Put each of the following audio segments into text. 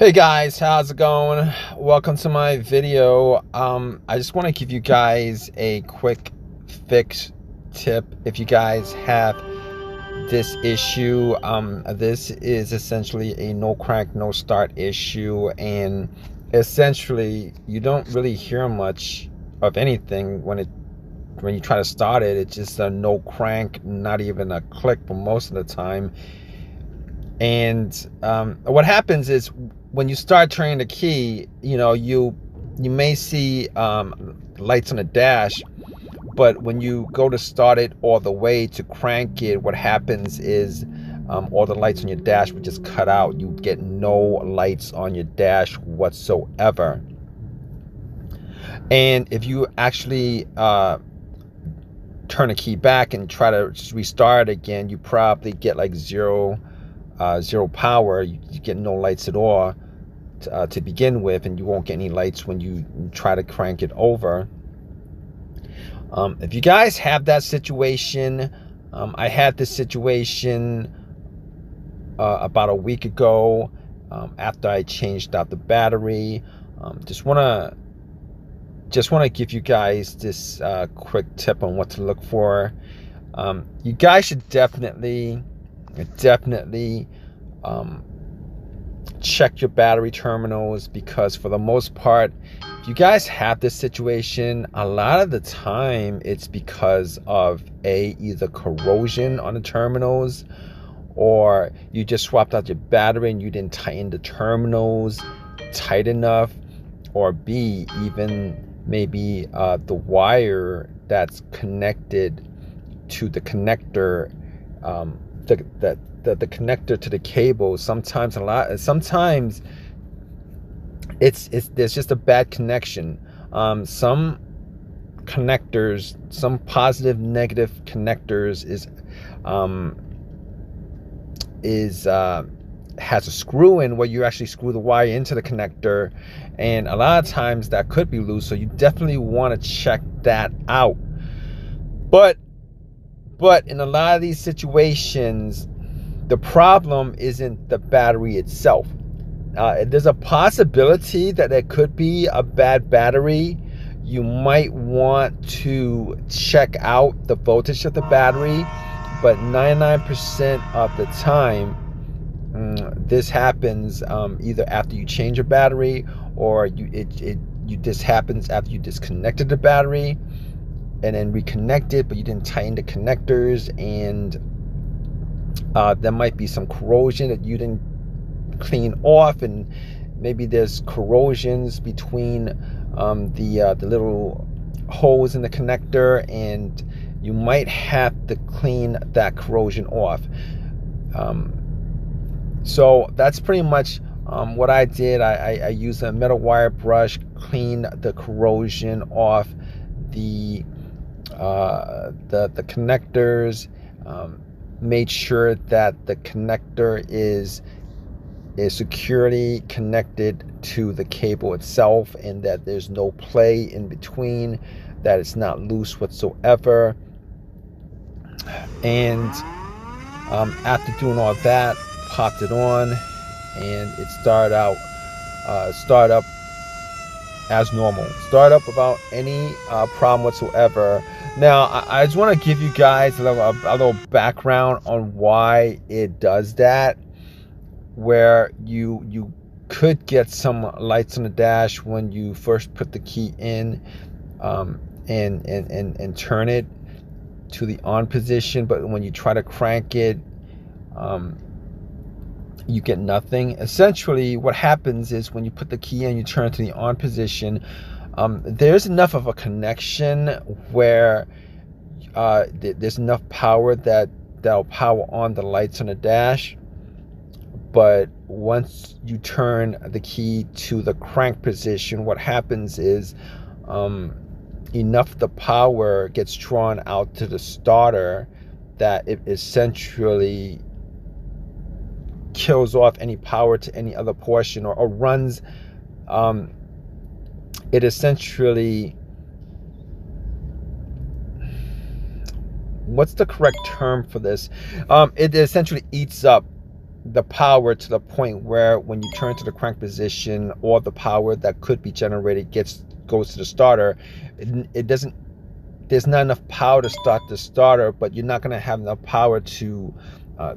Hey guys, how's it going? Welcome to my video. I just want to give you guys a quick fix tip if you guys have this issue. This is essentially a no crank, no start issue, and essentially you don't really hear much of anything when you try to start it. It's just a no crank, not even a click for most of the time. And what happens is when you start turning the key, you may see lights on the dash, but when you go to start it all the way to crank it, what happens is all the lights on your dash would just cut out. You get no lights on your dash whatsoever. And if you actually turn the key back and try to restart it again, you probably get like zero power. You get no lights at all to begin with, and you won't get any lights when you try to crank it over. If you guys have that situation, I had this situation about a week ago after I changed out the battery. Just want to give you guys this quick tip on what to look for. You guys should definitely check your battery terminals, because for the most part, if you guys have this situation, a lot of the time it's because of either corrosion on the terminals, or you just swapped out your battery and you didn't tighten the terminals tight enough, or B, even maybe the wire that's connected to the connector, the connector to the cable, sometimes there's just a bad connection. Some connectors, some positive negative connectors has a screw in where you actually screw the wire into the connector, and a lot of times that could be loose, so you definitely want to check that out. But in a lot of these situations, the problem isn't the battery itself. There's a possibility that there could be a bad battery. You might want to check out the voltage of the battery, but 99% of the time, this happens either after you change your battery, or this happens after you disconnected the battery and then reconnect it, but you didn't tighten the connectors, and there might be some corrosion that you didn't clean off, and maybe there's corrosions between the little holes in the connector, and you might have to clean that corrosion off. So that's pretty much what I did. I used a metal wire brush, cleaned the corrosion off the connectors, made sure that the connector is securely connected to the cable itself, and that there's no play in between, that it's not loose whatsoever. And after doing all that, popped it on, and it started up as normal. Start up without any problem whatsoever. Now, I just want to give you guys a little background on why it does that, where you could get some lights on the dash when you first put the key in and turn it to the on position, but when you try to crank it, you get nothing. Essentially, what happens is when you put the key in, you turn it to the on position, there's enough of a connection where there's enough power that'll power on the lights on the dash. But once you turn the key to the crank position, what happens is enough of the power gets drawn out to the starter that it essentially kills off any power to any other portion, or runs it essentially, what's the correct term for this? It essentially eats up the power to the point where when you turn to the crank position, all the power that could be generated goes to the starter. It doesn't, there's not enough power to start the starter, but you're not going to have enough power to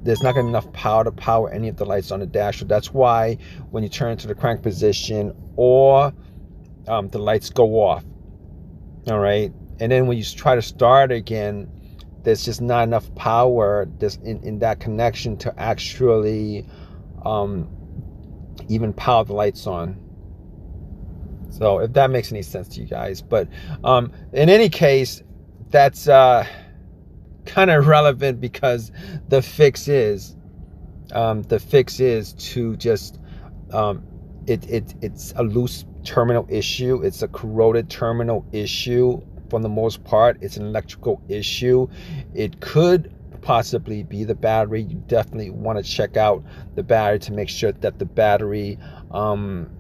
there's not going to be enough power to power any of the lights on the dash. So that's why when you turn to the crank position, or the lights go off. All right, and then when you try to start again, there's just not enough power in that connection to actually even power the lights on. So if that makes any sense to you guys. But in any case, that's kind of relevant, because the fix is to just it's a loose terminal issue. It's a corroded terminal issue. For the most part, it's an electrical issue. It could possibly be the battery. You definitely want to check out the battery to make sure that the battery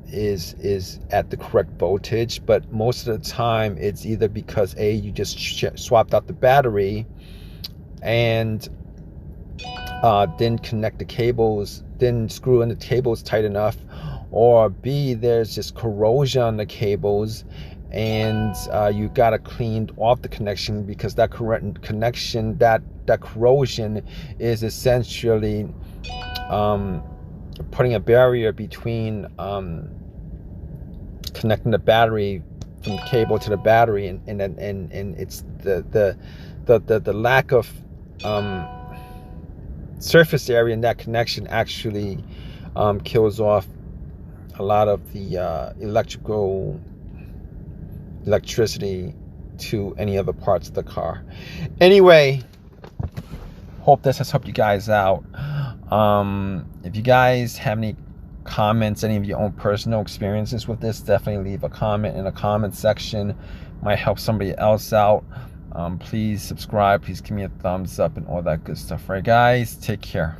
is at the correct voltage. But most of the time, it's either because you just swapped out the battery and didn't connect the cables, didn't screw in the cables tight enough, or B, there's just corrosion on the cables, and you got to clean off the connection, because that connection, that corrosion is essentially putting a barrier between connecting the battery from the cable to the battery, and it's the lack of surface area in that connection actually kills off a lot of the electricity to any other parts of the car. Anyway, hope this has helped you guys out. If you guys have any comments, any of your own personal experiences with this, definitely leave a comment in the comment section. Might help somebody else out. Please subscribe, please give me a thumbs up and all that good stuff. Right, guys, take care.